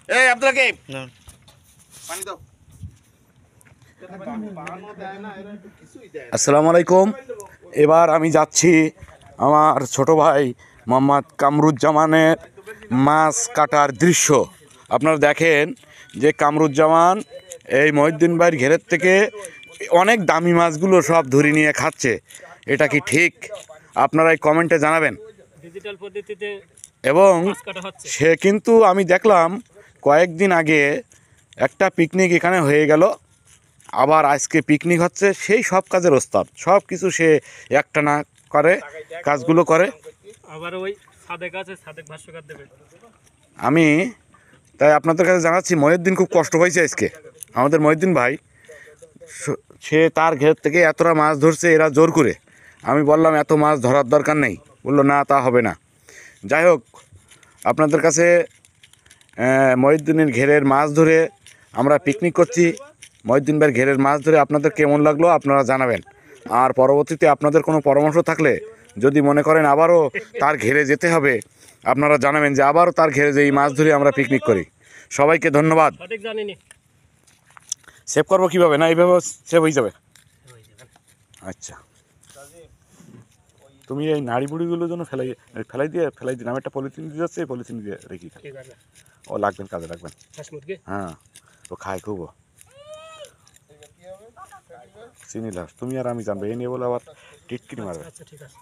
এই আব্দুল রাকিব না পানি দাও। আসসালামু আলাইকুম। এবার আমি যাচ্ছি আমার ছোট ভাই মোহাম্মদ কামরুজ্জামানের মাছ কাটার দৃশ্য। আপনারা দেখেন যে কামরুজ্জামান এই মহিউদ্দিন ভাইয়ের ঘেরের থেকে অনেক দামি মাছগুলো সব ধরে নিয়ে খাচ্ছে। এটা কি ঠিক? আপনারা এই কমেন্টে জানাবেন। ডিজিটাল পদ্ধতিতে এবং মাছ কাটা হচ্ছে। সে কিন্তু আমি দেখলাম কয়েকদিন আগে একটা পিকনিক এখানে হয়ে গেল, আবার আজকে পিকনিক হচ্ছে। সেই সব কাজের ওস্তাদ, সব কিছু সে একটানা করে, কাজগুলো করে। আবার ওই সাদেক আছে, সাদেক ভাষ্যকার দেবে। আমি তাই আপনাদের কাছে জানাচ্ছি, মহিউদ্দিন খুব কষ্ট পাইছে আজকে। আমাদের মহিউদ্দিন ভাই সে তার ঘের থেকে এতটা মাছ ধরছে এরা জোর করে। আমি বললাম এত মাছ ধরার দরকার নেই, বললো না তা হবে না। যাই হোক, আপনাদের কাছে মহিউদ্দিনের ঘেরের মাছ ধরে আমরা পিকনিক করছি। মহিউদ্দিন ভাইয়ের ঘেরের মাছ ধরে আপনাদের কেমন লাগলো আপনারা জানাবেন। আর পরবর্তীতে আপনাদের কোনো পরামর্শ থাকলে, যদি মনে করেন আবারও তার ঘেরে যেতে হবে, আপনারা জানাবেন যে আবারও তার ঘেরে যে এই মাছ ধরে আমরা পিকনিক করি। সবাইকে ধন্যবাদ। সঠিক জানিনি। সেভ করবো কীভাবে? না এইভাবে সেভ হয়ে যাবে? আচ্ছা, তুমি এই নাড়ি বুড়িগুলোর জন্য ফেলাই দিন। আমি একটা পলিথিন দিয়ে যাচ্ছি, এই পলিথিন দিয়ে রেখি। ঠিক আছে। ও লাগবেন, কাজে লাগবেন। হাঁস মুরগি। হ্যাঁ, ও খায় খুব। চিনি লাস তুমি আর আমি জানবে, এ নিয়ে বলে আবার টিটকিনি মারবে। আচ্ছা ঠিক আছে।